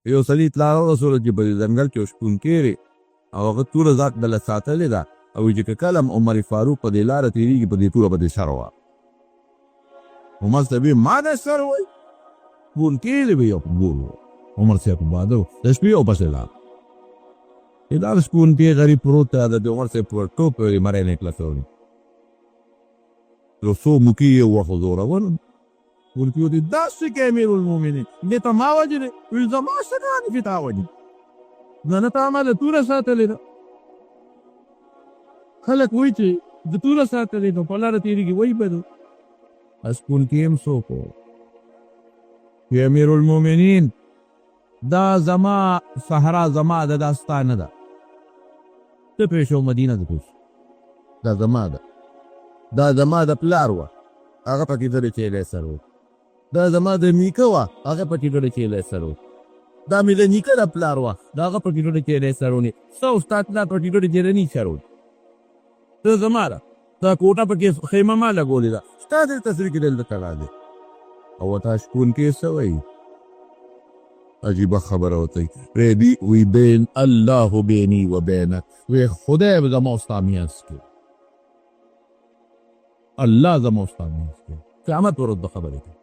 یو سړي اطلاع ورسوله چې په دې ځنګل کې شپونکۍ دی او هغه توره ذات دله ساتلې ده او چې که کله هم عمر فاروق په دې لاره تېرېږي په دې توره به دې سر وه. عمر صاحب ما د سر وایي شپونکۍ دی به یو ګور عمر صاحب په باده و د شپې ورپسې لاړ. دا شپونکۍ غریب پروت دی د عمر صاحب په ټوپ یې مری نه کلکه وړي. یو څو موکي یې ووهه زورور شپونکي ورته داسې کوې امیرالمؤمنین دې ته ما وجلې ویل زما څه کار دی چې تا وجلي نه تا ما د توره ساتلې ده. خلک وایي چې د توره ساتلې نو په لاره تېرېږي وایي به ده شپونکي هم څوک و چې امیرالمؤمنین دا زما صحرا زما ده دا ستا نه ده ته پرې شو مدینه ته پوه دا زما ده دا زما د پلار وه هغه پکې ډېرې چیلی سر و دا زما د نیکه وه هغه پکې ډېرې چیلی سر و دا مې د نیکه د پلار وه دا هغه پکې ډېرې چیلی سر ونې ستا او ستا پلار پکې ډېرې چیرني سر و ته زما ده دا کوټه پکې خیمه ما لګولې ده ستا دې تصویر کې دلته تړا دی او تا شپونکۍ څه وایي عجیبه خبره ورته وی وی بین الله بیني و بینک وی خدای به زما او ستا میانځ کې الله زما او ستا میانځ کې قیامت ورځ به خبرې کوي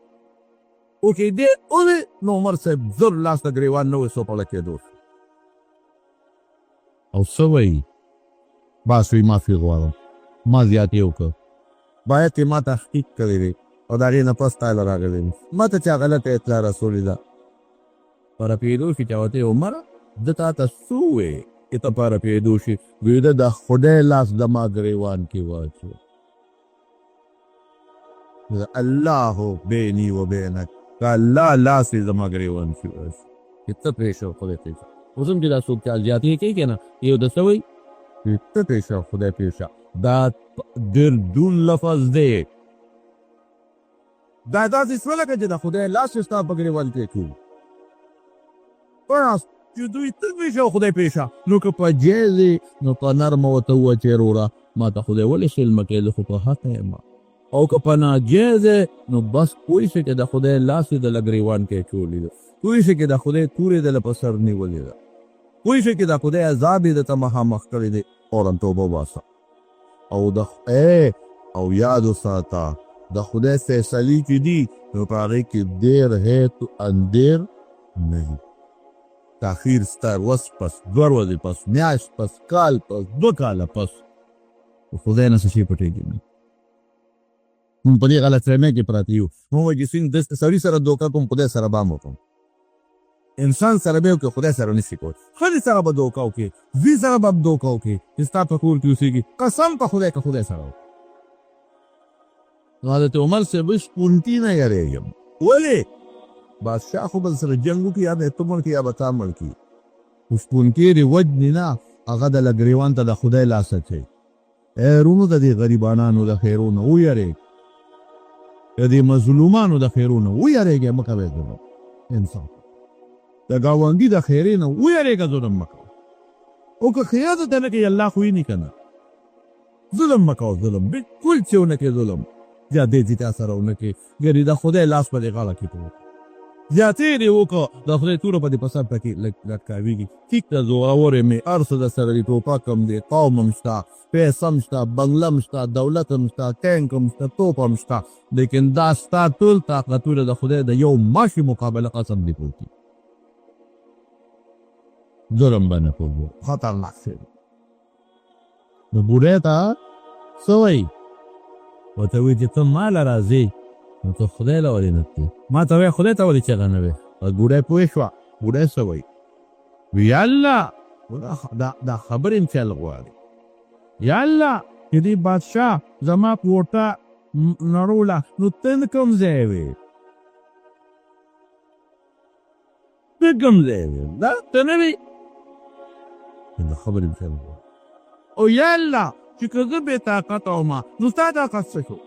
اوکې دې اولې نو عمر صاحب زر لاس ته ګرېوان نه وی سوپړه کېدو او څه وایي بس وی معافي غواړم ما زیاتې وکړه باید یې ما تحقیق کړی دی او د هغې نه پس تایله راغلی دی ما ته چا غلطه اطلاع رسولې ده په رپېدو شي چا ورته عمره ده تا ته څه وویې چې ته په رپېدو شي وی ده د خدای لاس زما ګرېوان کې واچو الله بیني و بینک که الله لاس یې زما ګرېوان کې واچو چې ته پرې شو خدای پرې شه اوس هم چې دا څوک چا زیاتې کوي که نه یو د څه وایي چې ته پرې شه خدای پرې شه دا ډېر دون لفظ دی دا داسې شوه لکه چې د خدای لاس یې ستا په ګرېوان کې کړو پاس چې دوی ته پرې شه خدای پرې شه نو که په جیز نو په نرمه ورته ووایه چې وروره ما ته خدای ولې شلمه کوې زه خو په حقه یم او که په ناجیز نو بس پوه شي چې د خدای لاس یې دله ګرېوان کې اچولی ده پوه شي چې د خدای تور یې دله په سر نیولې ده پوه شي چې د خدای عذاب یې درته مخامخ کړی دی فوراً توبه وباسه او او یاد وساته د خدای فیصلې چې دي نو په هغې کې دیر ہے تو اندیر نه تاخیر ستا ورځ پس 2 ورځې پس میاشت پس کال پس 2 کاله پس خدای نه څه شی پټېږي نه موږ په دې غلطفهمۍ کې پراته یو موږ وایو چې سړي سره دوکه کوم خدای سره به هم وکړم انسان سره به وکړي خدای سره نشي کولی ښځې سره به دوکه وکړي زوی سره به هم دوکه وکړي چې ستا په کور کې اوسېږي قسم په خدای که خدای سره وکړي نو حضرت عمر صاحب شپونکي نه یېرېږم ولې بادشاه خو به سره جنګ وکړي یا به ته مړ کړي یا به تا مړ کړي خو شپونکي دې وجنې نه هغه دله ګرېوان ته د خدای لاس اچوي وروڼو د دې غریبانانو د خیرونه ویېرېږ د دې مظلومانو د خیرونه ویېرېږئ مه کوئ ظلم انسان د ګاونډي د خیرې نه ویېرېږه ظلم مه کوه او که خیال ته نه کوي الله خو ویني که نه ظلم مه کوه ظلم بلکل چې ونه کړې ظلم زیاتې چې تا سره ونه کړې ګرې د خدای لاس په دې غاړه کې پروت زیاتې دې وکړه د خدای توره په دې په سر پکې لټکاوېږي ټیک ده زورور یم هر څه در سره دي ټوپک هم دی قوم هم شته پیسه هم شته بنګله هم شته دولت هم شته ټینک هم شته توپ هم شته لیکن دا ستا ټول طاقتونه د خدای د یو ماشي مقابله قسم دې پروت دي ظلم به نه کوو خطرناک شی دی نو بوډۍ ته څه وایي ورته وایي چې ته ما له راځې نو ته خدای له ولې نه تلې ما ته وایه خدای ته ولې چغه نه وې بوډۍ پوه شوه بوډۍ څه وایي وی الله دا خبرې هم چل غواړي یا الله چې دې بادشاه زما کوټه نړوله نو ته کوم ځای وې ته کوم ځای وې دا ته نه وې دا خبرې هم چل غواړي او یا الله چې که زه بې طاقته ومه نو ستا طاقت څه شو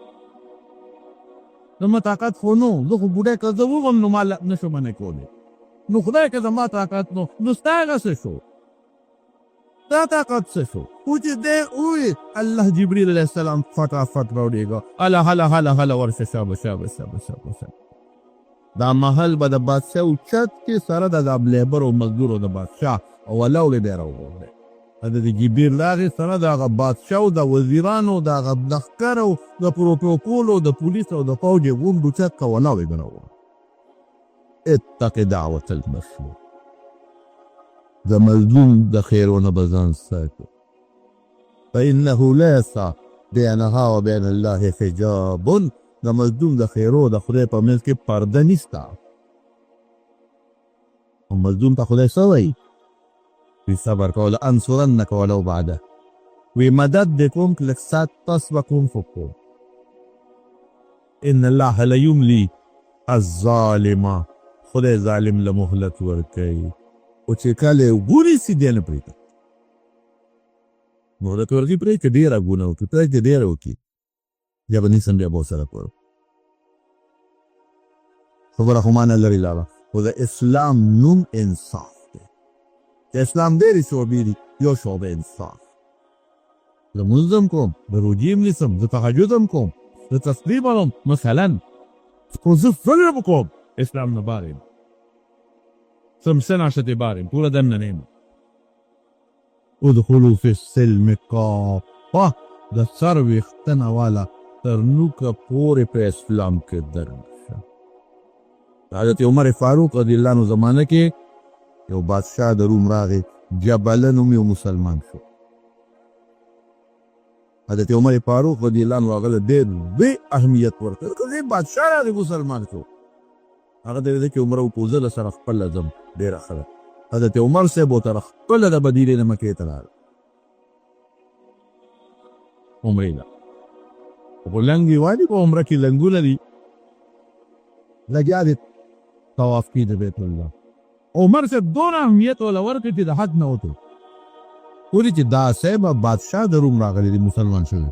زما طاقت خو نو زه خو بوډۍ که زه وغم نو ما نه شو منې کولی نو خدای که زما طاقت نو ستا هغه څه شو ستا طاقت څه شو خو چې دی ووایي الله جبریل علیه السلام فټافټ راوړېږه هله هله هله هله ورشه شابه شابه شابه شابه شابه دا محل به د بادشاه اوچت کې سره د لیبر او مزدور د بادشاه او ولاو به راوړل د جبیر لاغې سره د هغه بادشاه او د وزیرانو د هغه لښکر او د پروتوکول او د پولیس او د فوج غونډ اوچت که ولاو به راوړل. اتق دعوة المظلوم، د مظلوم د خیرونه به ځان ساتو. فإنه ليس بينها وبين الله حجاب، د مظلوم د خیرو د خدای په منځ کې پرده نشته. او مظلوم ته خدای څه وایي؟ وی صبر کول انصرنک ولو بعده، وی مدد دې کوم که لږ ساعت تاسو به کوم خو کوم. ان الله لیملی الظالم، خدای ظالم له مهلت ورکوي او چې کله یې ونیسي دی نه پرېږدي. مهلت ورکوي پرېږدي، که ډېره ګناه وکړي پرېږدي، ډېره وکړي بیا به نیسم بیا به ورسره کوم. خبره خو معنی لري لاړه، خو د اسلام نوم انصاف دی. د اسلام ډېرې شعبې دي، یو شعبه انصاف. زه لمونځ هم کوم، د روژې هم نیسم، زه تهجد هم کوم، زه تسبیح هم مثلا، خو زه فکر هم کوم اسلام نه بار یم، څه ناشتې بار یم، پوره دننه نه یم. ادخلوا فی السلم کافه، د سر ویښتنه والا تر نوکه پورې په اسلام کې درنشه. حضرت عمر فاروق رضی الله عنه زمانه کې یو بادشاه د روم راغی، جبله نوم یو مسلمان شو. حضرت عمر فاروق رضی الله عنه هغه له ډېر لوی اهمیت ورکړ، که دې بادشاه راغی مسلمان شو. هغه د دې کې عمر وپوزه له سره خپله ځم ډېره ښه ده. حضرت عمر صاحب ورته خپله د مدینې نه مکې ته لاړ عمرې له. خو لنګ یې وایي په عمره کې لنګونه دي، لګیا دي طواف کې د بیت الله. عمر صاحب دونه اهمیت وله ورکړ چې د حد نه وتو پورې چې دا صاحب بادشاه د روم راغلی دی مسلمان شوی،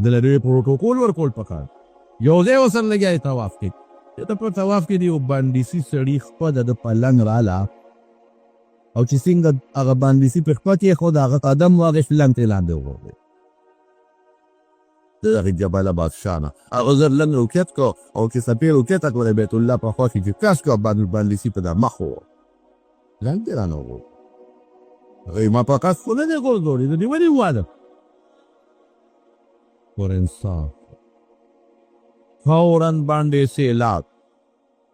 دله ډېر پروتوکول ورکول پکار. یو ځای ورسره لګیا دی طواف کې، چې ته په طواف کې دی یو باندیسي سړي خپه د په لنګ راله، او چې څنګه هغه باندیسي په خپه کې خو د هغه قدم واغېست لنګ ته یې لاندې وغورځېد. د هغې جبله بادشاه نه هغه زر لنګ روکیت کو، او چې څپې روکیته کړه بیت الله په خوا کې چې کش کو باندیسي په دا مخ و لنګ دې رانه وغورځېد. هغې ما په قصد خو نه دی غورځولی، د دې ولې واده پر انصاف فوراً باندې سیلاب.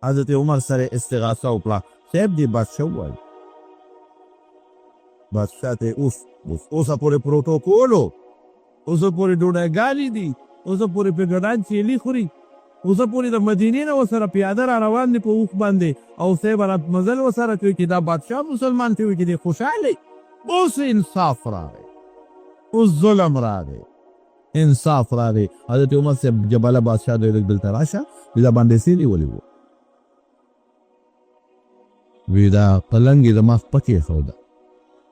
حضرت عمر سره استغاثه وکړه، صاحب دې بادشاه ووایي. بادشاه ته اوسه پورې پروتوکول و، اوسه پورې ډوډۍ دي، اوسه پورې په ګډان چیلي خوري، اوسه پورې د مدینې نه ورسره پیاده را روان دي په اوښ باندې، او صاحب مزل ورسره کوي چې دا بادشاه مسلمان ته وي چې دی خوشحاله. اوس انصاف راغی، اوس ظلم راغی، انصاف راغی. حضرت عمر صاحب جبله بادشاه د دلته راشه، دا باندې سیلی ولې و؟ وی دا پلنګ یې زما پکې ایښوده،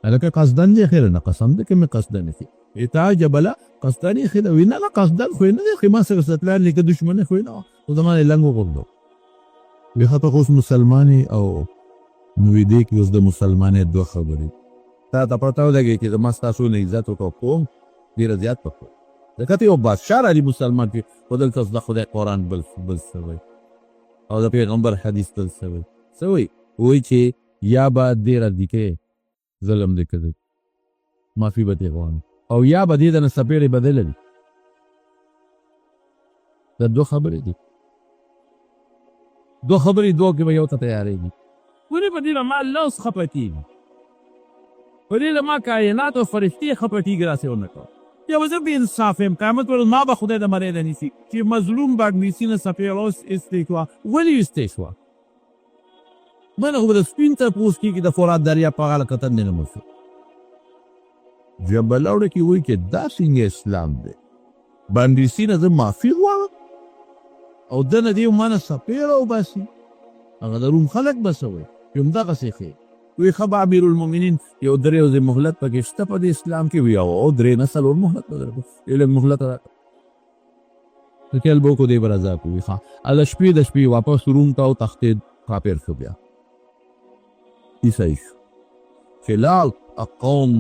هلکه قصدن دې خیر نه قسم دې که مې قصدن ایښي. تا جبله قصدن ایښې ده؟ وی نه نه قصدن خو یې نه دی ایښې، ما سره ستلان لیکه دشمني خو یې نه وه، خو زما یې لنګ وغورځو. وی ښه ته خو اوس مسلمان یې، او نو وی دې کې اوس د مسلمانۍ دوه خبرې تا ته پته ولګي چې زما ستاسو نه عزت وکړه کوم ډېره زیات په کوم. ځکه ته یو بادشاه راځي مسلمان کې، خو دلته د خدای قرآن بل څه وایي، او د پیغمبر حدیث بل څه وایي. څه وایي؟ وایي چې یا به دې ردي کې ظلم دې کوي، معافي به دې غواړي، او یا به دې دنه څپېړې بدله دي. دا دوه خبرې دي، دوه خبرې دوه کې به یو ته تیارېږي. ولې په دې له ما الله اوس خفه کېږي، په دې له ما کائنات او فرښتې خفه کېږي، داسې ونه کوه. یا به زه بې انصاف یم، قیامت پر ورځ ما به خدای د مرۍ نه نیسي چې مظلوم باندیسي نه څپېړه اوس ایستې کړه. ولې یې ایستې شوه؟ بله خو به د سپین تپوس کېږي د فرات دریاب په هغه کتن دې نه مړ شو. جبله وړه کې وایي چې دا څنګه اسلام دی؟ باندیسي نه زه معافي غواړم او ده نه دې ما نه څپېړه وباسي، هغه د روم خلک به څه وایي؟ چې همدغسې ښې وی ښه به امیرالمؤمنین یو درې ورځې مهلت پکې شته په دې اسلام کې؟ وي او درې نه څلور مهلت به درکړو، لږ مهلت راکړه، کیل به وکړو دی به رضا کړو. وي ښه هله شپې د شپې واپس روم ته وتښتېد، کافر شو، بیا عیسی شو چې لاړ قوم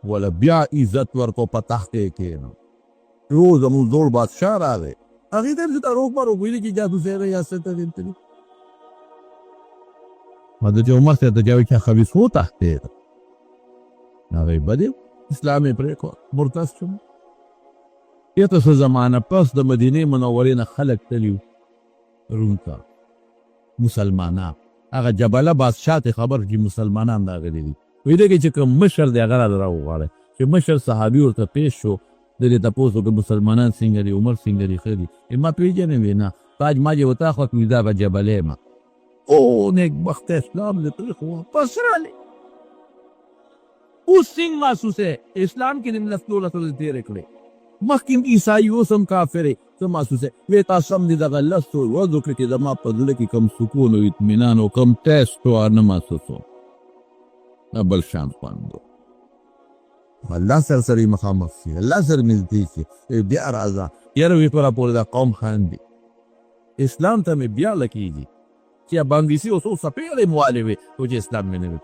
وله بیا عزت ورکړو، په تخت یې کښېنو. یو زموږ زوړ بادشاه راغی، هغه ته د روغ ما روغ ویلي چې جاسوسي ریاست ته دي حضرت عمر سے تجاوز کیا خبیث ہو تحت هغه بدی اسلام پرې کو مرتد شو یته څه زمانه پس د مدینه منورې نه خلک تلیو روم ته مسلمانان هغه جبله بادشاه ته خبر چې مسلمانان راغلي دي وی دغه چې کوم مشر دی هغه راوغواړي چې مشر صحابي ورته پیش شو د دې تاسو کې مسلمانان څنګه دي عمر څنګه دي خدي ما پیژنې وینا تاج ماجه وتا خو دا به جبله ما او نیک بخت اسلام دې تر خو پس را لې اوس څنګه محسوسه اسلام کې د لسلو لسلو تیر کړي مخکې عیسائی اوسم کافر څه محسوسه وې تاسو هم دې دغه لسو وځو کې زما په دل کې کم سکون او اطمینان او کم ټیسټ او نه محسوسو بل شان پاندو الله سره مخامخ شي الله سره نږدې شي بیا راځه یاره وی پر اپور دا قوم خان دي اسلام ته بیا لکېږي چې باندې سي اوسو سپېړې موالوي او چې اسلام مې نه وي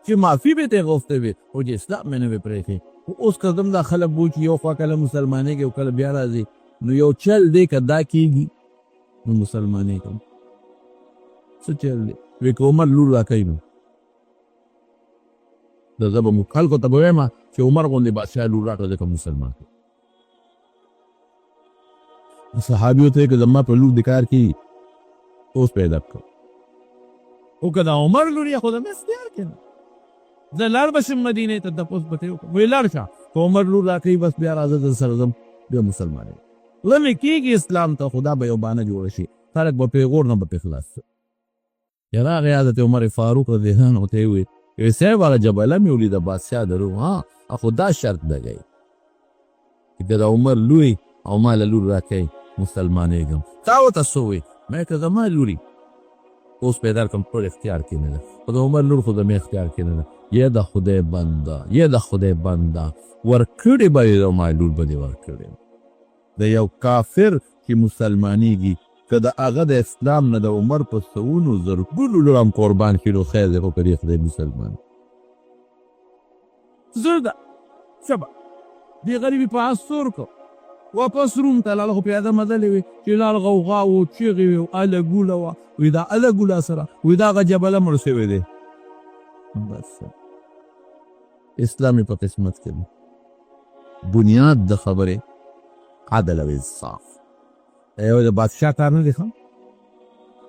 چې معافي به ته غوښته وي او چې اسلام مې نه وي پرې اوس قدم دا خلک بو چې یو خوا کله مسلمانې کې او کله بیا راځي نو یو چل دی که دا کېږي نو مسلمانې کوم څه چل دی وی که عمر لور راکوي نو د زه به خلکو ته به وایم چې عمر غوندې بادشاه لور راکړه ځکه مسلمان صحابیو ته که زما په لور د کار کېږي اوس پیدا کړه او که د عمر لور یې خو د مې اختیار کې نه زه لاړ به شم مدینې ته تپوس به ترې وکړم وایي لاړ شه که عمر لور راکوي بس بیا راځه زه سره ځم بیا مسلمان یم لمې کېږي اسلام ته خدا به یو بانه جوړه شي خلک به پرې غور نه به پرې خلاص شي یا راغی حضرت عمر فاروق رضی الله عنه ته یې وویل وایي صاحب هغه جبله مې ولیده بادشاه درو ها خو دا شرط لګوي چې که د عمر لوی او ما له لور راکوي مسلمانېږم تا ورته څه ووایي ما که زما لوري اوس پیدا کړم ټول اختیار کې نه ده خو د عمر لور خو زما اختیار کې نه ده یا د خدای بنده یا د خدای بنده ورکړې به یې د ما لور به دې ورکړې د یو کافر چې مسلمانېږي که د هغه د اسلام نه د عمر په سوونو زرګونو لور هم قربان کړي نو خیر دی خو که دې خدای مسلمان زر ده شبه دې غریبي په آس سور کړ واپس روم ته لاړه خو پیاده مزلې وې چې لاړ غوغا و چیغې وې اله ګوله وه وایي دا اله ګوله سره وایي دا هغه جبله مړ شوی دی بس اسلامي په قسمت کې بنیاد د خبرې عدل او انصاف یو د بادشاه کار نه دی ښه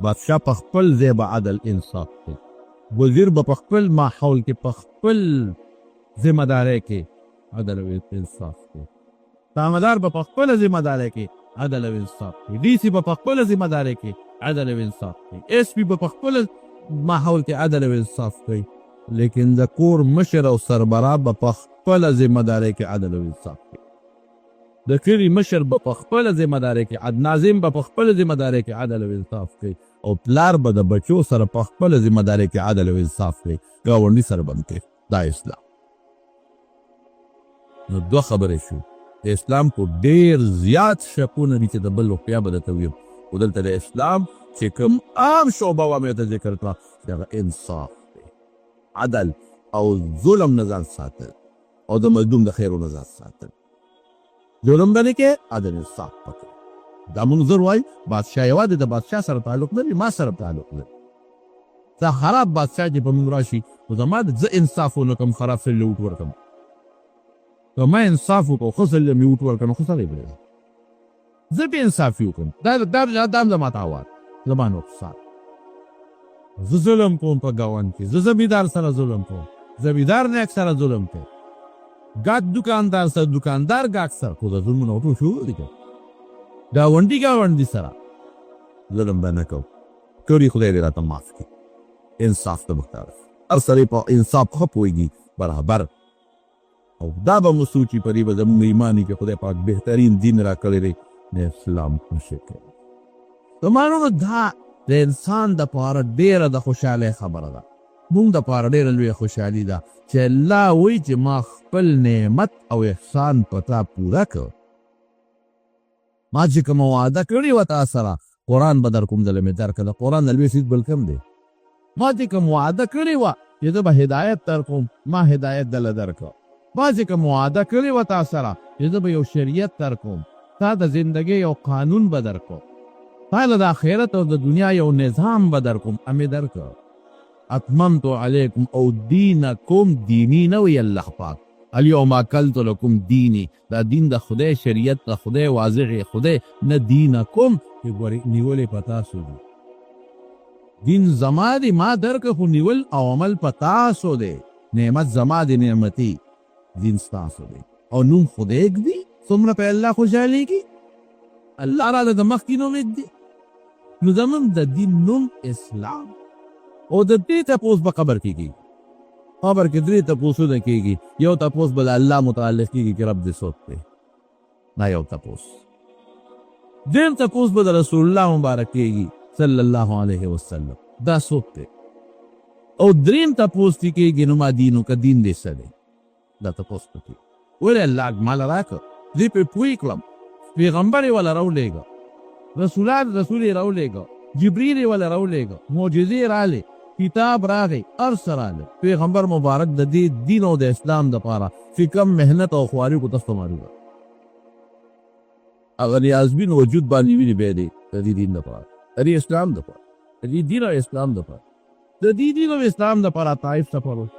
بادشاه په خپل ځای به عدل انصاف کوي وزیر به په خپل ماحول کې په خپل ذمه دارۍ کې عدل او انصاف کوي تامدار به په خپله ذمه دارۍ کې عدل او انصاف کوي ډي سي به په خپله ذمه دارۍ کې عدل او انصاف کوي ایس پي به په خپل ماحول کې عدل او انصاف کوي لیکن د کور مشر او سربراه به په خپله ذمه دارۍ کې عدل او انصاف کوي د کلي مشر به په خپله ذمه دارۍ کې ناظم به په خپله ذمه دارۍ کې عدل او انصاف کوي او پلار به د بچو سره په خپله ذمه دارۍ کې عدل او انصاف کوي ګاونډي سره به هم کوي دا اسلام نو دوه خبرې شو د اسلام کو ډېر زیات شکونه دي چې د بل روغتیا به درته ویم خو دلته د اسلام چې کوم عام شعبه وه مې ورته ذکر کړه چې هغه انصاف دی عدل او ظلم نه ځان ساتل او د مظلوم د خیرو نه ځان ساتل ظلم به نه کې عدل انصاف پکې دا مونږ زر وایي بادشاه یوازې د بادشاه سره تعلق لري ما سره تعلق لري دا خراب بادشاه چې په مونږ راشي نو زما زه انصاف ونه کړم خراب سړي له وټ ورکړم که ما انصاف وکړو ښه سړي له مې وټ ورکړم ښه سړی به زه بې انصافي وکړم دا هم زما تاوان زما نقصان زه ظلم کوم په ګاونډ کې زه زمیندار سره ظلم کوم زمیندار نیک سره ظلم کوم ګاک دکاندار سره دکاندار ګاک سره خو د ظلمونه وټو شروع دي که ګاونډي سره ظلم به نه کوم کړي خدای دې راته معاف کړي انصاف ته مختار هر سړی په انصاف ښه پوهېږي برابر او دا به مو سوچي په دې به زموږ ایماني کې خدای پاک بهترین دین را کړی دی د اسلام په شکل زمانو دا د انسان دپاره ډېره د خوشحالۍ خبره ده مونږ دپاره ډېره لویه خوشحالي ده چې الله وایي چې ما خپل نعمت او احسان په تا پوره کړ ما چې کومه وعده کړې وه تا سره قرآن به در کوم ځله مې درکړه د قرآن نه لوی څیز بل کم دی ما چې کوم وعده کړې وه چې زه به هدایت در کوم ما هدایت دله درکړه ما چې کوم وعده کړې وه تا سره چې زه به یو شریعت در کوم تا د زندګۍ یو قانون به درکو، تا له د آخرت او د دنیا یو نظام به درکوم، امې درکړ. اتممت علیکم او دینکم، دینی نه وی الله پاک، الیوم اکلت لکم دینی، دا دین د خدای شریعت د خدای واضح خدای، نه دینکم چې ګورې نیولې په تاسو دی. دین زما دی، ما درکه خو نیول او عمل په تاسو دی. نعمت زما دی، نعمتي دین ستاسو دی او نوم خدای دی. څومره په الله خوشحالېږي، الله را د مخکې نوم دی. نو زموږ د دین نوم اسلام. او د دې تپوس په قبر کېږي، قبر کې درې تپوسونه کېږي. یو تپوس به د الله متعلق کېږي چې رب دې څوک دی، دا یو تپوس. دیم تپوس به د رسول الله مبارک کېږي صلی الله علیه وسلم، دا څوک دی. او دریم تپوس چې کېږي نو ما دینو که دین دې څه دی، دا تپوس پکې. ولې الله مال راکړه، دې پې پوه کړم. پیغمبر یې وله راولېږه، رسول یې راولېږه، جبریل یې وله راولېږه، معجزې رالې، کتاب راغی، هر څه راغی. پیغمبر مبارک د دې دین او د اسلام دپاره چې کم محنت او خواري کو تاسو معلومه. اگر یازبین وجود باندې ویني بیا دی د دې دین دپاره، د دې اسلام دپاره، د دې دین او اسلام دپاره، د دې دین او اسلام دپاره طائف سفر وکړ،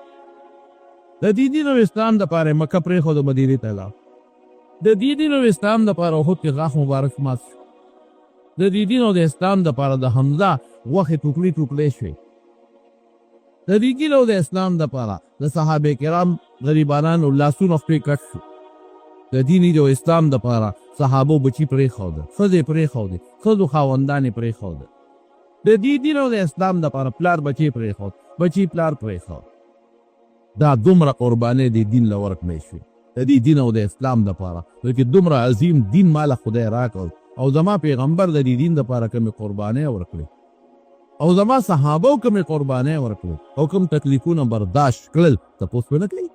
د دې دین او اسلام دپاره مکه پرېښود، مدینې ته لاړ، د دې دین او اسلام دپاره احد کې غاښ مبارک مات شو، د دې دین او د اسلام دپاره د حمزه غوښې ټوکړې ټوکړې شوې، د دې دین او د اسلام دپاره د صحابه کرام غریبانانو لاسونه خپې کټ شو، د دین او اسلام دپاره صحابو بچي پرېښوده، ښځې پرېښودې، ښځو خاوندان یې پرېښوده، د دې دین او د اسلام دپاره پلار بچي پرېښود، بچي پلار پرېښود. دا دومره قربانۍ د دین له ورکړې شوې د دې دین او د اسلام دپاره، بلکې دومره عظیم دین ماله خدای راکړ او زما پیغمبر د دې دین دپاره کومې قربانۍ ورکړې او زما صحابو کومې قربانۍ ورکړې او کوم تکلیفونه برداشت کړل. تپوس پې نه کوي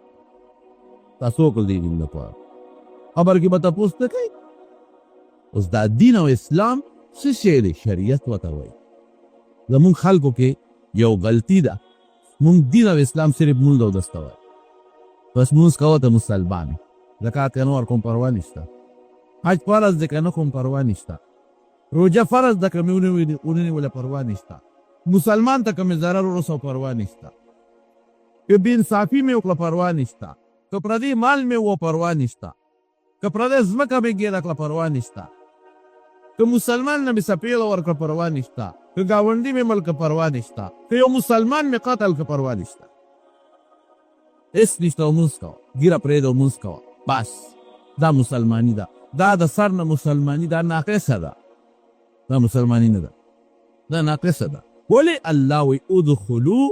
تاسو وکړل دې دین دپاره، خبر کې به تپوس نه کوي. اوس دا دین او اسلام څه شی دی؟ شریعت ورته وایي. زمونږ خلکو کې یو غلطي ده، مونږ دین او اسلام صرف مونځ او دسته وایي، بس مونځ کوه ته مسلمان، زکات که نه ورکوم پروا نشته، حج فرض دی که نه کوم پروا نشته، روژه فرض ده که مې ونیوله پروا نشته، مسلمان ته که مې ضرر ورسو پروا نشته، که بې انصافي مې وکړه پروا نشته، که پردی مال مې و پروا نشته، که پردی ځمکه مې ګیره کړه پروا نشته، که مسلمان نه مې سپېله ورکړه پروا نشته، که ګاونډي مې ملک پروا نشته، که یو مسلمان مې قتل که پروا نشته. هېڅ نشته او مونځ کوه، ګیره پرېږده او مونځ کوه، بس دا مسلماني ده. دا د سر نه مسلماني، دا ناقصه ده، دا مسلماني نه ده، دا ناقصه ده. ولې الله وی ادخلوا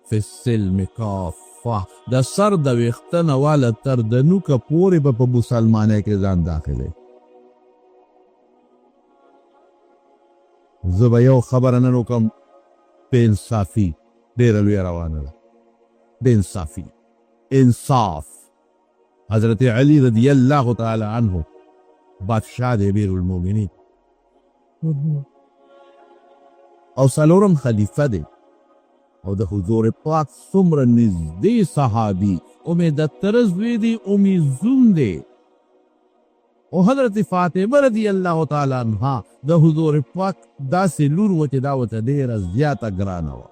فی السلم کافه، د سر د ویښته نه واله تر د نوکه پورې به په مسلمانۍ کې ځان داخلوي. زه به یو خبره نن وکړم، بې انصافي ډېره لویه روانه ده. بې انصافي، انصاف. حضرت علی رضی الله تعالی عنه بادشاہ دی، امیر المؤمنین، او څلورم خلیفه دی او د حضور پاک څومره نږدې صحابي، امید الطرز زوی دی، امي زوم دی. او حضرت فاطمه رضی الله تعالی عنها د حضور پاک داسې لور وه چې دا ورته ډېره زیاته ګرانه وه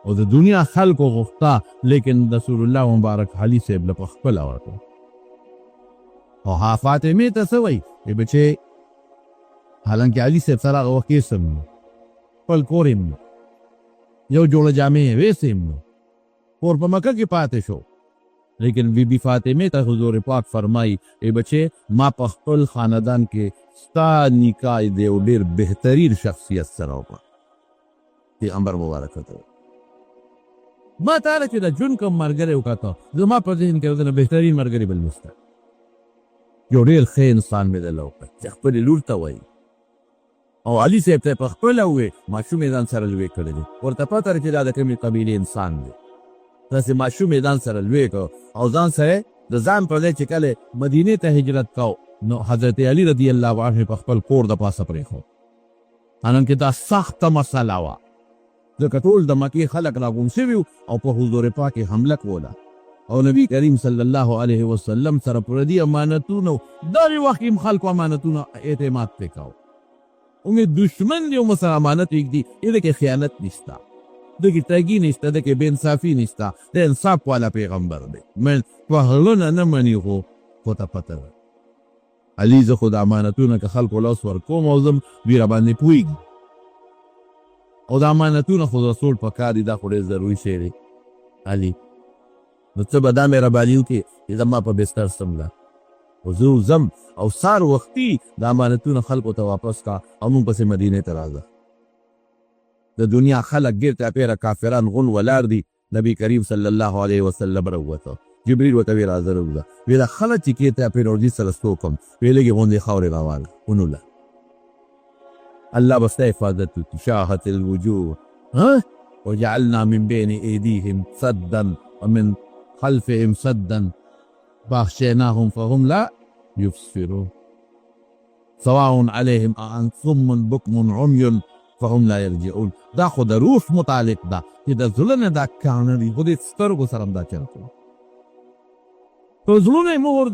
او د دنیا خلکو غوښته، لیکن رسول الله مبارک علي صاحب له پخپله ورکړه. او ها فاطمې ته څه وایي چې بچې، حالانکې علي صاحب سره هغه وخت هېڅ هم نو، خپل کور یې نو، یو جوړه جامې یې ویسې هم نو، کور په مکه کې پاتې شو، لیکن بی بی فاطمه ته حضور پاک فرمایي ای بچې، ما په خپل خاندان کې ستا نکاح د یو ډېر بهترین شخصیت سره وکړه. پیغمبر مبارک ته ما تعالی چې د ژوند کوم ملګری وکاته، زما په ذهن کې د بهترین ملګري بل نشته. یو ډېر ښه انسان مې دله وکړه چې خپلې لور ته وایي. او علي صاحب ته یې پخپله وویې، ماشوم یې ځان سره لوی کړی دی، ورته پته ده چې دا د کومې قبیلې انسان دی. داسې ماشوم یې ځان سره لوی کړ او ځان سره د ځان پر ځای چې کله مدینې ته هجرت کو، نو حضرت علي رضی الله عنه په خپل کور د پاسه پرېښود، حالانکې دا سخته مسله وه، ځکه ټول د مکې خلک راغونډ شوي او په حضور پاک یې حمله کوله او نبی کریم صلی الله علیه وسلم سره پردي امانتونو دغه وخت هم خلکو امانتونو اعتماد پې کاوه. اونې دشمن دی او مسره امانت وږدي دې کې خیانت نشته، دغه ټاګي نشته، دغه بې انصافي نشته، د انصاف والا پیغمبر دی. من پهلونه نه مني خو ته پته ده علي زه خو د امانتونو که خلکو لاس ورکوم او زم دوی راباندې پوهېږي او د امانتونو خو رسول په کار دي، دا خو ډېر ضروري شی دی علي. نو څه به دا مهرباني وکړې چې زما په بستر څمله او زه ځم او سار وختي د امانتونو خلکو ته واپس کا او موږ پسې مدینې ته راځه. د دنیا خلک ګیر چاپېره کافران غون ولاړ دي. نبی کریم صلی الله علیه وسلم راووته، جبریل ورته ویل حاضر وځه، ویل خلک چې کې چاپېره ورځي سره څوکم ویې لږې غوندې خاورې راواله ونوله. الله به ستا حفاظت وکړي. شاهت الوجوه وجعلنا من بین ایدیهم سدا ومن خلفهم سدا فاغشیناهم فهم لا یبصرون سواء علیهم ان صم بکم عمی فهم لا یرجعون. دا خو د روح متعلق ده چې د زړه نه دا کاڼه دي، خو د سترګو سره هم دا چل کوي. په زړونو یې مهر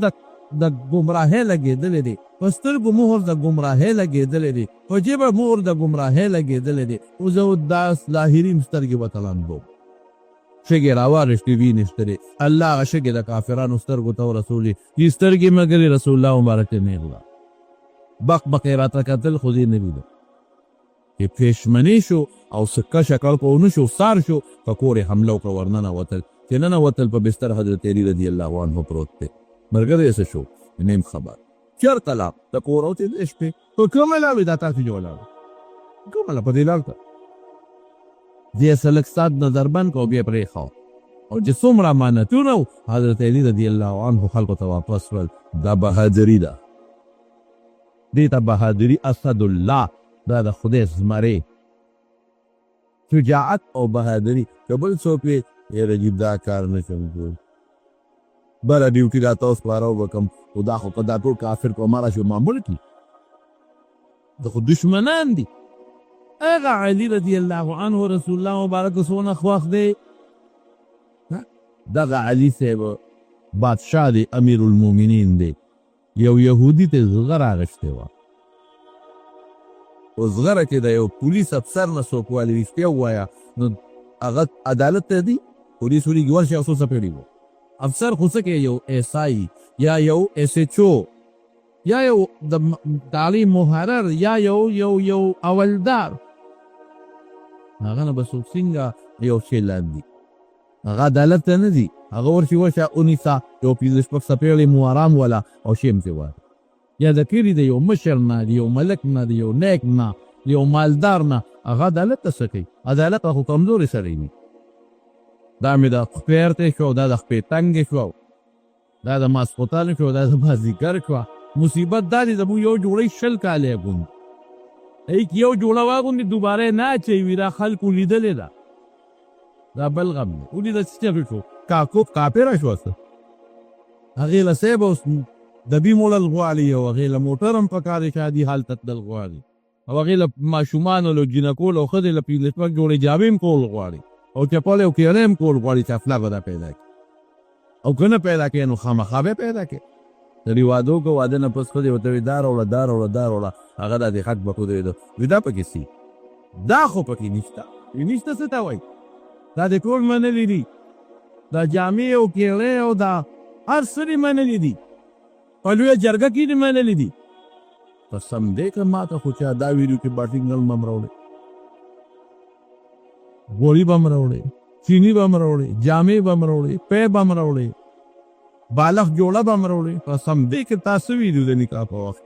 د ګمراهۍ لګېدلی دی، په سترګو مهر د ګمراهۍ لګېدلی دی، په جبه مهر د ګمراهۍ لګېدلی دی. اوس زه دا لاهري سترګې به تلاندوم، شګې راوارشتې وي نشته دی. الله هغه شګې د کافرانو سترګو ته ورسولې دي سترګې مګرې رسول الله مبارک ته نیغله بق بق یې راته کتل خو دې نه لیده چې پېشمنې شو او سکه شکل په ونه شو سار شو په کور یې حمله وکړه ورننوتل چې ننوتل په بستر حضرت علی رضی الله عنه پروت دی. ملګری یې څه شو نیم خبر چېرته لاړ د کور او د شپې په کومه لارې دا تاسو چې ولاړ کومه لاره په دې لار ته دې سلک سات نظر بند کو بیا پرېښاو او چې څومره امانتونه و حضرت علی رضی الله عنه خلکو ته واپس کړل. دا بهادري ده، دې ته بهادري اسد الله، دا د خدای زمری شجاعت او بهادري. که بل څوک وي یاره جیب دا کار نه شم کولی بله ډیوټي راته وسپاره وبکم خو دا خو که دا ټول کافر په مړه شو معمول کړي د خو دشمنان دي. هغه علي رضی الله عنه رسول الله مبارک څونه خوښ دی. دغه علي صاحب بادشاه دی، امیر المؤمنین دی. یو یهودي ته زغره اغشتې وه او زغره کې د یو پولیس افسر نه څوک والي رښتیا ووایه نو هغه عدالت ته دی پولیس ولیږي ورشي او څو څپېړي وو افسر خو څه کوي یو ایسائی یا یو ایس ایچ او یا یو د تعلیم محرر یا یو اولدار هغه نه به څوک څنګه یو شی لاندې هغه عدالت ته نه ځي هغه ورشي ورشه ونیسه یو پنځه شپږ څپېړې مو ارام واله او شی هم ترې واخله یا د کلي د یو مشر نه د یو ملک نه د یو نیک نه د یو مالدار نه هغه عدالت ته څه کوي عدالت خو کمزورې سړی وي دا مې د خپې ارتی شو دا د خپې تنګې شو دا د ماسخوتن شو دا د مازدیګر شوه مصیبت دا دی زموږ یو جوړی 20 کاله اګوندي هیڅ یو جوړه واغوندي دوباره نه اچوي دا خلکو لیدلې ده دا بل غم دی ولیده څه شو کاپېره شوه څه هغې له صیب اوس دبي موړل غواړي او هغې له موټر هم پکار دی شادي حال ته تلل غواړي او هغې له ماشومانو له جینکول او ښځې له پنځه شپږ جوړې جامې هم کول غواړي او چپل او کیلې هم کول غواړي چې افلا به دا پیدا کړي او که نه پیدا کړي نو خامخا به پیدا کړي سړي واده وکړه واده نه پس ښځې ورته وایي دا راوړه هغه دا د حق به ودرېده وایي دا پکې سي دا خو پکې نشته نشته څه ته وایي دا د ټول منلي دي دا جامې او کیلې او دا هر څه دې منلي دي په لویه جرګه کې دې منلي دي قسم دی که ما ته خو چا دا ویلي چې باټینګل به هم راوړې غوړي به هم راوړې چیني به هم راوړې جامې به هم راوړې پی به هم راوړې بالښت جوړه به هم راوړې قسم دی که تاسو ویلي د نکاح په وخت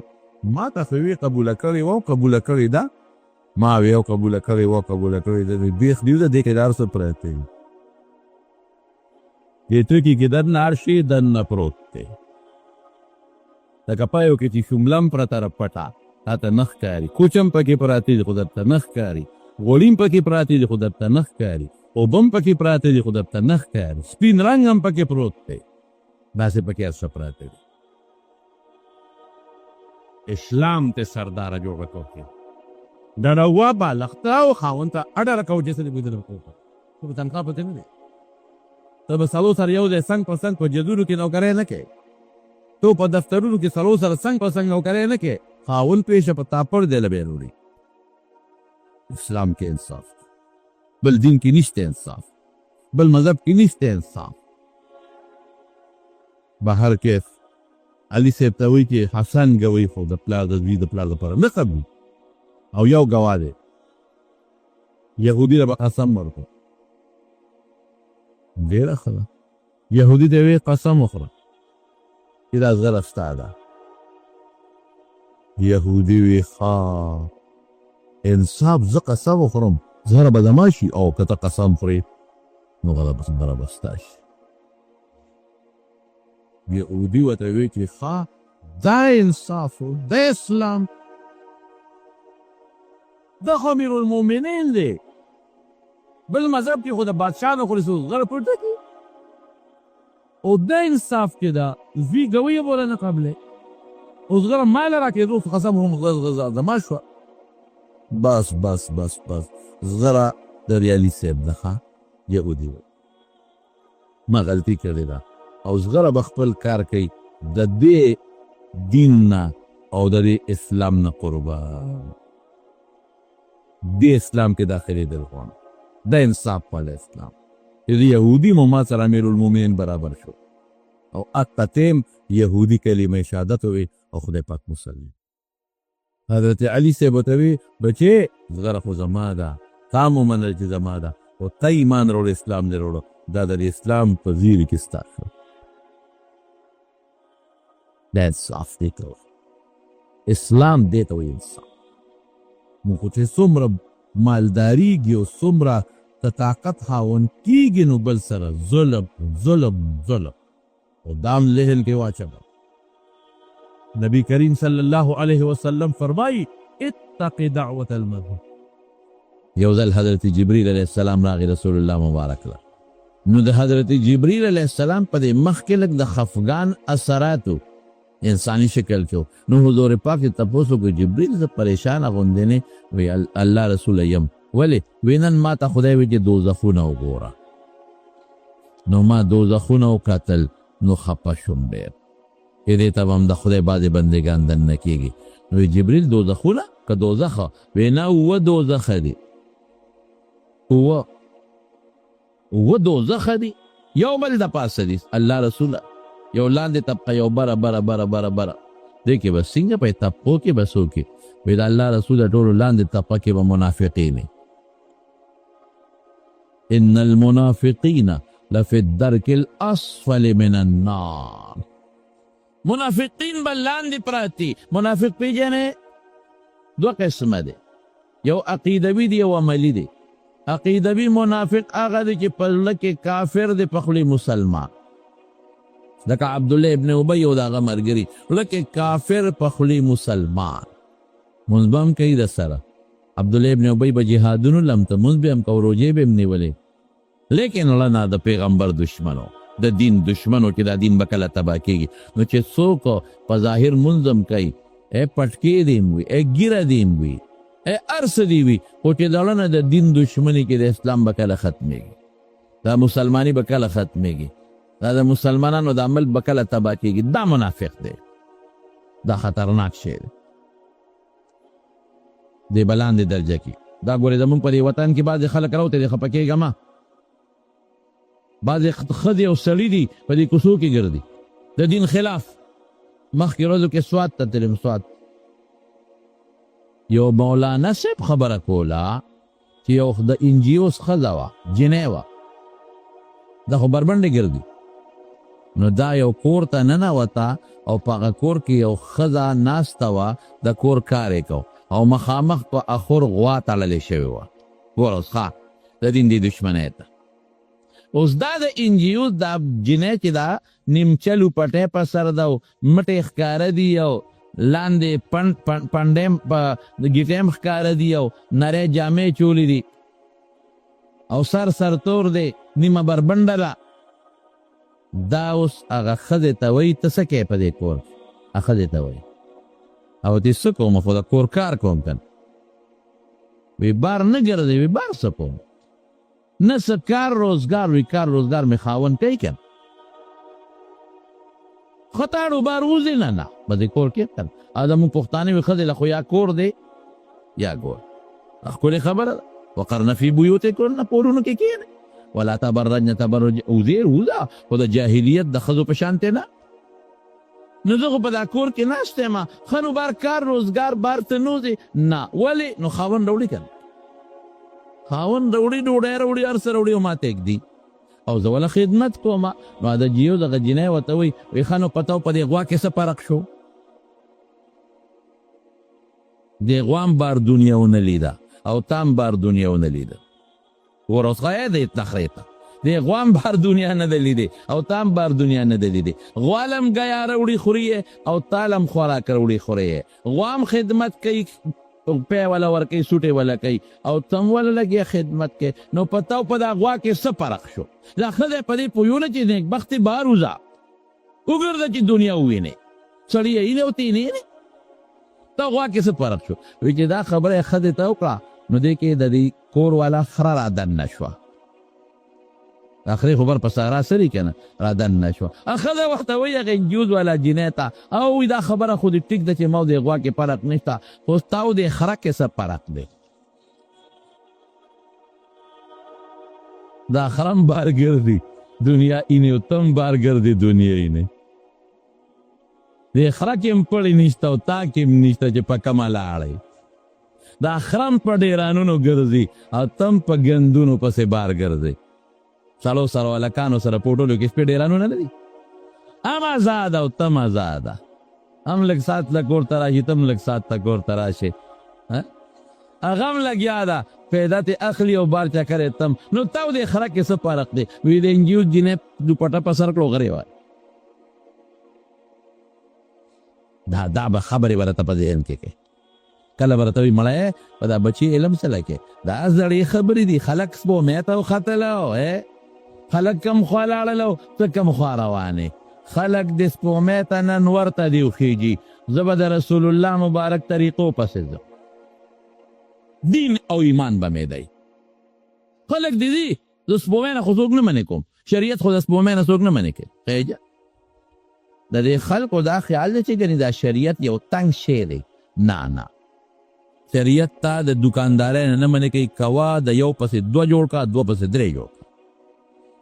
ما تاسو وی قبوله کړې وه قبوله کړې ده ما وی او قبوله کړې وه قبوله کړې ده بیخ دي ده دې کې دا هر څه پراته وي دې ټکي کې دننه هر شی دننه پروت دی لکه پایو کې چې شمله هم پرته پټه تا ته نه ښکاري کوچ هم پکې پراته دي خو درته نه ښکاري غوړي هم پکې پراته دي خو درته نه ښکاري اوبه هم پکې پراته دي خو درته نه ښکاري سپین رنګ هم پکې پروت دی داسې پکې هر څه پراته دي اسلام ته سرداره جوړه کوي ډډهوا بالښته او خاوند ته اډه راکوو چې څه دې بېدل وکړو خو تنخوا پکې نه دی ته به سړو سره یو ځای څنګ په څنګ په جدونو کې نوکرۍ نه کوې تو په دفترونو کې سړو سره څنګ په څنګ نوکرۍ نه کوې خاوند پیشه په تاپړ دی له بیروړي اسلام کې انصاف بل دین کې نشته انصاف بل مذهب کې نشته انصاف بهر کیف علي صاحب ته وایي چې حسن ګوي خو د پلار د زوی د پلار دپاره نه قبلي او یو ګواه دی یهودي له به قسم ورکړو ډېره ښه ده یهودي ته وایي قسم وخوره چې دا زغره ستا ده یهودي وی ښه انصاف زه قسم وخورم زغره به زما شي او که ته قسم خورې نو زغره به ستا شي یهودي ورته وی چې ښه دا انصاف و دا اسلام دا خو امیر المؤمنین دی بل مذهب کې خو د بادشاه نه خوري زغره پورته کړي او دا انصاف کې ده زوی ګوی یې بوله نه قبلې او زغره ماله راکېدو قسم هم زما شوه بس بس بس بس زغره د ریالي صاحب ده ښه یهودي وایي ما غلطي کړې ده او زغره به خپل کار کوي د دې دین نه او د دې اسلام نه قربان دې اسلام کې داخلېدل غواړم دا انصاف والا اسلام چې د یهودي مو ما سره امیر المؤمنین برابر شو او اتتیم یهودي کلمه شهادت وي او خدای پاک مسلم حضرت علي صاحب ورته وی بچې زغره خو زما ده تا مو منل چې زما ده او ته ایمان وروړ اسلام دې وروړو دا د اسلام په زیري کې ستا شو دا انصاف دی که اسلام دی ته وایي انصاف مونږ خو چې څومره مالداریږي او څومره د طاقت خاوند کیږي نو بل سره ظلم ظلم ظلم او دام لهل کې واچوه نبی کریم صلی الله علیه وسلم فرمایي اتق دعوة المظلوم یو ځل حضرت جبریل علیه السلام راغی رسول الله مبارک له نو د حضرت جبریل علیه السلام په دې مخ کې لږ د خفګان اثراتو انسانی شکل کې نو حضور پاک تپوسو کې جبریل زه پریشان غوندې نه وی الله رسول یم ولې وینن ما ته خدای وی چې دوزخونه وګوره نو ما دوزخونه وکتل نو خپه شوم ډېر دې ته هم د خدای بعضې بندګان دننه کېږي نو جبریل دوزخونه که دوزخه وی نه اووه دوزخه دي اووه دوزخه دي یو بل د پاسه دي الله رسوله یو لاندې طبقه یو بره بره بره بره بره دې کې به څنګه په طبقو کې به څوک وی د الله رسوله ټولو لاندې طبقه کې به منافقین ان المنافقین لفی الدرک الاسفل من النار منافقین به لاندې پراتی منافق پیژنې دوه قسمه دی یو عقیدوي دی یو عملي دی عقیدوي منافق هغه دی چې په زړه کې کافر دی په خولې مسلمان لکه عبدالله ابن ابی او د هغه ملګري زړه کې کافر په خولې مسلمان مونځ به هم کوي د سره عبدالله ابن ابی به جهادونو لمته مونځ به هم کو روژې به هم نیولې لیکن نه د پیغمبر دشمنو د دین دشمنو چې دا دین به کله تباه کېږي نو چې څوک په ظاهر منظم کوي پټکې دیم وي ګیره دیم وي هر څه دي وي خو چې دړنه د دین دشمني کې د اسلام به کله ختمېږي دا مسلماني به کله ختمېږي دا د مسلمانانو د عمل به کله تباه کېږي دا منافق دی دا خطرناک شی دی دی به لاندې درجه کې دا ګورې زمونږ په دې وطن کې بعضې خلک راوته دي خفه کېږم بعضې ښځې او سړي دي په دې کوڅو کې ګرځي د دین خلاف مخکې ورځو کې سوات ته تلم سوات یو مولانا صاحب خبره کوله چې یو د انجیوس ښځه وه جنۍ وه دا خو بربنډې ګرځي نو دا یو کور ته ننوته او په هغه کور کې یو ښځه ناسته وه د کور کار یې کو او مخامخ په اخور غوا تړلې شوې وه ګوره اوس ښه د دین دې دشمنۍ ته اوس دا د انجیوس دا جنۍ چې دا نیمچلو پټۍ په سر ده او مټې ښکاره دي او لاندې پنډۍ په ګیټۍ ښکاره دي او نرۍ جامې چولې دي او سر تور دی نیمه بربنډه ده دا اوس هغه ښځې ته وایي ته څه کوې په دې کور هغه ښځې ته وایي او دې څه کوم خو د کور کار کوم که وی بار نه ګرځې وی بار څه کوم نه څه کار روزګار وي، کار روزګار مې خاوند کوي که ښه تاړو بار وځي نه به دې کور کې که او زموږ پښتانه وي ښځې له خو یا کور دی یا ګور. ښکلې خبره ده. وقرن فی بیوتکن کورونو کې کښېنئ ولا تبرجن تبرج اوزیر وځه خو د جاهلیت د ښځو په شانتې نه. نو زه خو په دا کور کې ناست یم ښه نو بار کار روزګار بار ته نه وځې نه. ولې؟ نو خاوند راوړي که نه خاوند راوړي ډوډۍ راوړي هر څه راوړي او ما ته ږدي او زه وله خدمت کوم. نو د جیو دغه جینۍ ورته وایي وایي ښه نو پته په دې غوا کې څه فرق شو؟ دې غوا هم بار دنیا ونه لیده او تا هم بار دنیا ونه لیده. ګوره اوس ښه دی تخرې ته دې غوا هم بار دنیا نه ده لیدې او تا هم بار دنیا نه ده لیدې. غوا له هم ګیا راوړي خوري او تا له هم خوراک راوړي خوري. غوا هم خدمت کوي پی والا ورکوي سوټې والا کوي او تم والا لګیا خدمت کوي. نو پته په دا غوا کې څه فرق شو؟ دا ښځی په دې پوهېونه چې نیکبختې بهر وځه وګرځه چې دنیا ووینې سړي یې اینې او ته یې نه یینې تا غوا کې څه فرق شو؟ وایي چې دا خبره یې ښځې ته وکړه نو دې کې د دې کور والا خره را دننه شوه. اخري خبر په سارا سري که نه را دننه شوه. ښځه ورته وایي هغې انجوز والا جینۍ ته او وایي دا خبره خو دې ټیک ده چې ما او دې غوا کې فرق نشته خو ستا او دې خره کې څه فرق دی؟ دا خره هم بار ګرځي دنیا اینې او ته هم بار ګرځي دنیا اینې. دې خره کې هم پړې نشته او تا کې هم نشته چې په کومه لاړئ. دا خره هم په ډیرانونو ګرځي او ته هم په ګندونو پسې بار ګرځي. څلو سره هلکانو سره په ټولو کې شپې ډیرانونه نه دي. هم ازاده او ته هم ازاده. هم لږ ساعت له کور ته راشي ته هم لږ ساعت ته کور ته راشې. هغه هم لګیا ده پیدا تې اخلي او بار چکرې تم. نو تا او دې خره کې څه فرق دی؟ وایي د انجیو جینۍ دوپټه په سر کړو غرې وایي. دا به خبرې به راته په ذهن کې کوي. کله به راته وایي مړی په دا بچي علم څه لکې دا زړې خبرې دي. خلک سپومې ته وختلو خلک کم خوا لاړلو ته کم خوا روانې. خلک د سپومې ته نن ورته دي وخیږي. زه به د رسول الله مبارک طریقو پسې ځم. دین او ایمان به مې دی. خلک دي دي د سپومې نه خو څوک نه منې کوم. شریعت خو د سپومې نه څوک نه منې کوي. خیجه د دې خلکو دا خیال دی چې ګنې دا شریعت یو تنګ شی دی. نه شریعت تا د دکاندارۍ نه منې کوي. کوه د یو پسې دوه جوړ کا دوه پسې درې جوړ.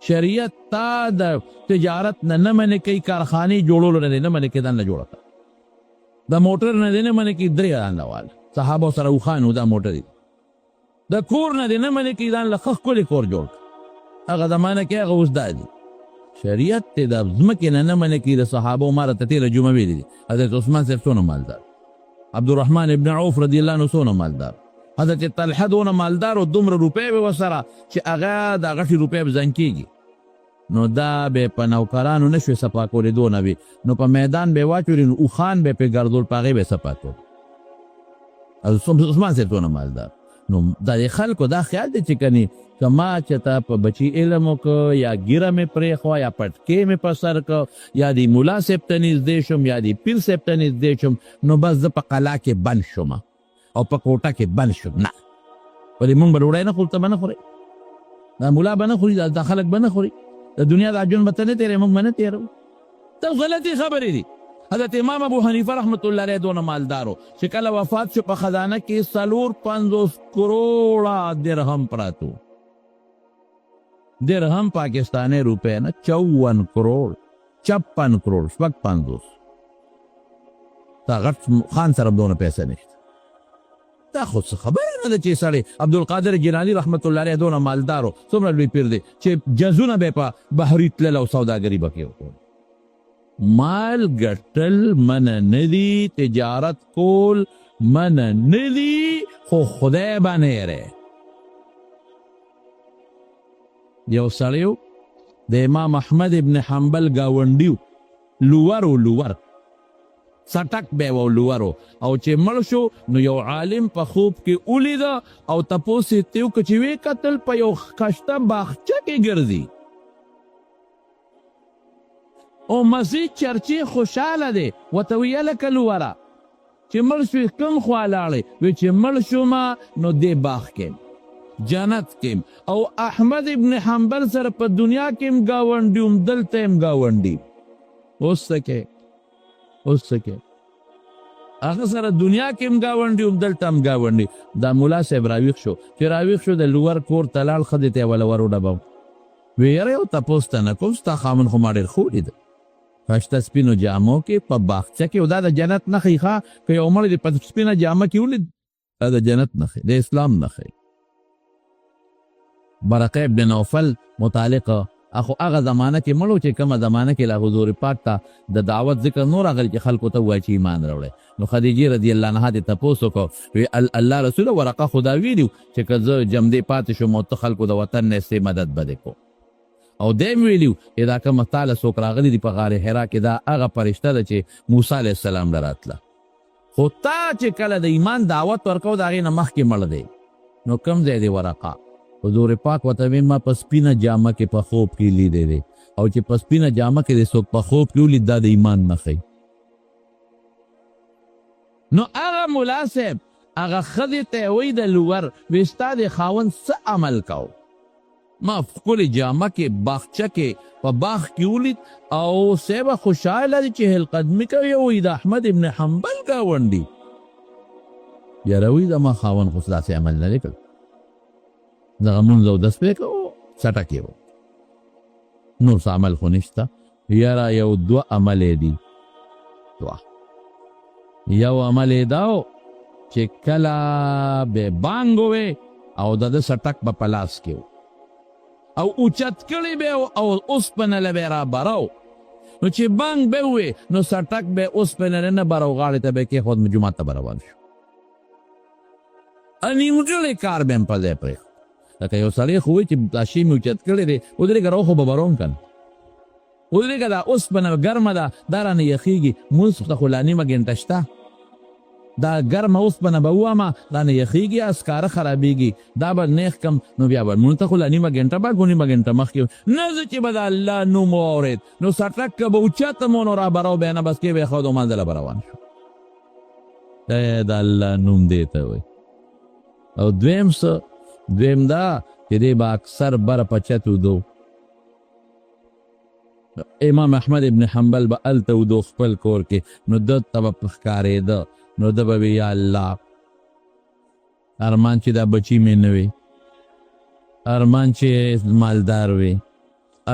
شریعت تا د تجارت نه منې کوي. کارخانې جوړولو نه منې کوي. ځان له جوړه کړه. د موټر نه منې کوي. درې ځان واله صحابو سره وخانو دا موټر دی. د کور نه نه منې کوي. ځان له ښه ښکلی کور جوړ کړه. هغه زمانه کې هغه اوس دا دي. شریعت ته د ځمکې نه منې کوي. د صحابو ما راته تېره جمعه ویلي دي. حضرت عثمان صاحب څونه مالدار، عبدالرحمن ابن عوف رضی الله عنه څونه مالدار، حضرت طلحه دونه مالدار او دومره روپۍ به ورسره چې هغه د غټې روپۍ به زنګ کېږي. نو دا به په نوکرانو نه شوې صفا کولې دونه وي. نو په میدان به یې واچولې نو اوښان به یې پرې ګرځول په هغې به یې صفا کول. عثمان صاحب څونه مالدار. نو دا د خلکو دا خیال دی چې کنې که ما چې ته په بچي علم وکړه یا ګیره مې پرېښوه یا پټکې مې په سر کړه یا د ملا صاحب ته نږدې شم یا د پیر صاحب ته نږدې شم نو بس زه په قلا کې بند شم او په کوټه کې بند شم. نه ولې موږ به ډوډۍ نه خورو ته به نه خورئ. دا ملا به نه خوري. دا خلک به نه خوري. د دنیا دا ژوند به ته نه تېروې موږ به نه تېروو. ته غلطې خبرې دي. حضرت امام ابو حنیفه رحمت الله علیه دونه مالدارو چې کله وفات شو په خزانه کې 450 کروڑه درهم پراتو. درهم پاکستانی روپے نه 54 کروڑ 56 کروڑ شپږ 50. تا غټ خان سره دونه پیسې نشته. دا خو څه خبره نه ده چې سړی عبدالقادر جیلاني رحمت الله علیه دونه مالدارو څومره لوی پیر دی چې جزونه به په بحري تلل او سوداګري به کوي. مال ګټل منع نه دي. تجارت کول منع نه دي خو خدای باندې یری. یو سړیو د امام احمد ابن حنبل ګاونډیو لور سټک به و لورو او چې مړ شو نو یو عالم په خوب کې ولیده او تپوس یې تیو که چې وی کتل په یو کشته باغچه کې ګرځي او مزید چرچې خوشحاله دی. ورته ویې لکه لوره چې مړ شوې کوم خوا لاړې؟ وی چې مړ شومه نو دې باغ کې جنت کیم او احمد ابن حنبل سره په دنیا کیم گاونډي هم دلته هم گاونډي اوس څه هغه سره دنیا کې هم گاونډي هم دلته هم گاونډي. دا ملا صاحب راویښ شو چې راویښ شو د لور کور ته لاړ ښځې ته یې وله ور وډباو وی یاره یو تپوس ته نه کوم ستا خاوند خو ما ډېر ښه ولید ښایسته سپینو جامو کې په باغچه کې او دا د جنت نښې ښه که یو مړ دې په سپینه جامه کې ولید دا د جنت نښې د اسلام نښې. برقه ابن نوفل متعلق اخو هغه زمانه کې مړو چې کومه زمانه کې لا حضور پاک ته د دعوت ذکر نور راغلی چې خلکو ته ووایي چې ایمان راوړی. نو خدیجې رضی الله عنها دې تپوس وکړو وی الله رسوله ورقه خدا ویلي چې که زه جمدې پاتې شم او ته خلکو د وطن نه استې مدد به دې کو او دیم ویلي دا کومه تاله څوک راغلي دي په غار حرا کې دا هغه فرشته ده چې موسی علیه السلام له راتله خو تا چې کله د ایمان دعوت ورکو د هغې نه مخکې مړ دی نو کوم ځای دی ورقه حضور پاک ورته ویل ما په سپینه جامه کې په خوب کې لیدی دی او چې په سپینه جامه کې دی څوک په خوب کې ولید دا د ایمان نښی. نو هغه ملا صاحب هغه ښځې ته یې وایي د لور وی ستا د خاوند څه عمل کو ما ښکلې جامه کې باغچه کې په باغ کې ولید او صاحبه خوشحاله دی چې هلقدمي کوي او وایي د احمد ابن حنبل ګاونډي یاره وایي د ما خاوند خو داسې عمل نه دی کړی دغه مونځ او دس پې کوو څټکې و نور څه عمل خو نشته. یاره یو دوه عمل یې دي یو عمل یې دا و چې کله به بانګ ووې او د ده څټک به په لاس کې و او اوچت کړی به او اوسپنه له به یې رابرو نو چې بانګ به ووې نو څټک به یې اوسپنه نه برو غاړې ته به یې کېښود جومات ته به روان شو نیمګړی کار به هم په ځای پرېښود لکه یو سړی خو وایي چې دا شی مې اوچت کړی دی ودرېږه راوخو به بروم که نه ودرېږه دا اوسپنه ګرمه ده دا رانه یخېږي مونځ ته خو لا نیمه ګنټه شته دا ګرمه اوسپنه به ووامه رانه یخېږي اسکاره خرابېږي دا به نیخ کم نو بیا به مونځ ته خو لا نیمه ګنټه بعد خو نیمه ګنټه مخکې نه زه چې به د الله نوم واورېد نو څټک که به اوچتم نو رابرو بیا نه بس کې به یې ښود او منځله به روان شو د الله نوم دې ته وایي. او دویم دا چې دی به اکثر بره په چت ودو امام احمد ابن حنبل به هلته ودو خپل کور کې نو ده ته به ښکارېده نو ده به وي یا الله ارمان چې دا بچی مې نه وي ارمان چې مالدار وي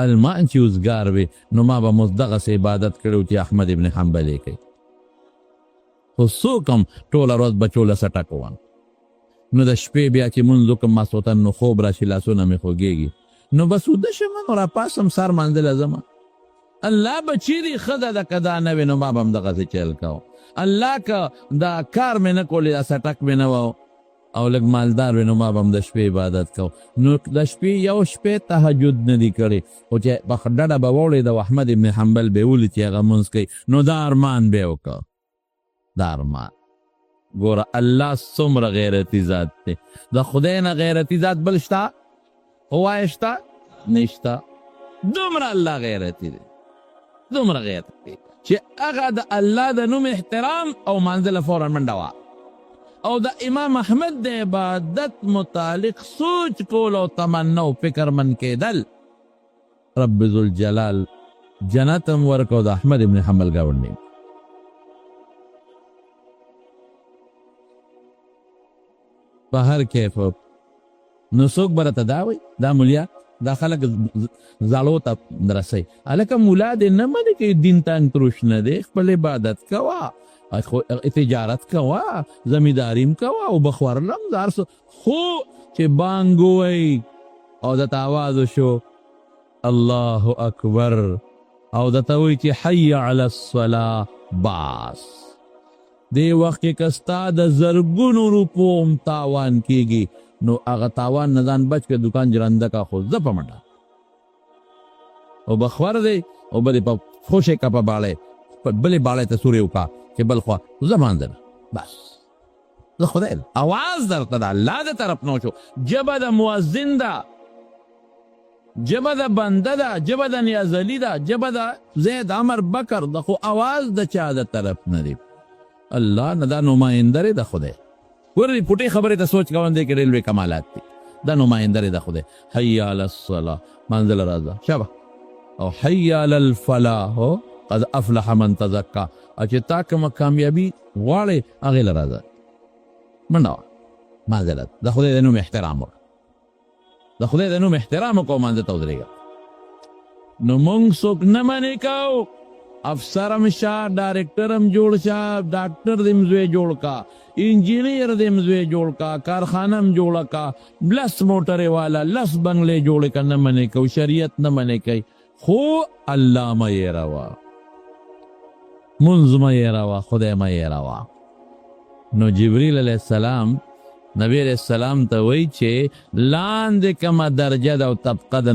ارمان چې اوزګار وي نو ما به مو دغسې عبادت کړی چې احمد ابن حنبل یې کوي خو څوک هم ټوله ورځ بچوله څټک ووم نو د شپې بیا چې مونځ وکړم ماسخوتن نو خوب راشي لاسونه مې خوږېږي نو بس وده شم نو راپاسم سر منزله ځمه الله به چیرې ښه ده که دا نه وي نو ما به هم دغسې چل کوم الله که دا کار مې نه کولی دا څټک مې نه و او لږ مالدار وي نو ما به هم د شپې عبادت کوم نو د شپې یو شپې تهجد نه دي کړی خو چې په ډډه به واوړېد او احمد ابن حنبل به یې ولید چې هغه مونځ کوي نو دا ارمان به یې وکړه دا ارمان ګوره الله څومره غیرتي ذات دی د خدای نه غیرتي ذات بل شته ووایه شته نشته دومره الله غیرتي دی دومره غیرتي چې هغه د الله د نوم احترام او منزله فورا منډه وه او د امام احمد د عبادت متعلق سوچ کول او تمنا او فکرمند کېدل رب ذوالجلال جنت هم ورکو د احمد ابن حنبل ګاونډي په هر کیف نو څوک به راته دا وایي دا مولیا دا خلک زړو ته رسوي هلکه ملا دې نه منې چې دین تنګ تروش نه دی خپل عبادت کوه تجارت کوه زمینداریم کوه او بخورلم دار خو چې بانګ ووایي او درته آواز وشو الله اکبر او درته وایي چې حی علی الصلاه باس دی وخت کې که ستا د زرګونو روپو هم تاوان کېږي نو هغه تاوان نه ځان بچ که دکان جرنده کا خو زه په منډه او بخور دی او بلې په خوشې کا په باړې بلې باړې ته سورې وکړه چې بل خوا زه مانځنه بس زه خدای اواز درته د الله د طرف نه شو ژبه د مؤذن ده ژبه د بنده ده ژبه د نیازلي ده ژبه د زید عمر بکر ده خو اواز د چا د طرف نه دی الله نه دا نماینده دی د خدای ګورې پټې خبرې ته سوچ کوم دی کې ډېر لوی کمالات دي دا نمایندره ده خدای حی علی الصلاة منزل راځه شابه او حی علی الفلاح هو قد افلح من تزکا او چې تا کومه کامیابی غواړې هغې له راځه منډه وه منزلت د خدای د نوم احترام وکړه د خدای د نوم احترام وکړه منځ ته ودرېږه نو مونږ څوک نه منې کوو افسرم شه ډایرکټرم جوړ شه ډاکټر دې م زوی جوړ کا انجینیر دې م زوی جوړ کا کارخانم جوړه کا لس موټرې والا لس بنگلې جوړې که نه منې کوو شریعت نه منې کوي خو الله مه هېروه منځ مه هېروه خدای مه هېروه نو جبریل علیه السلام نبی علیه السلام ته وایي چې لاندې کومه درجه ده او طبقه ده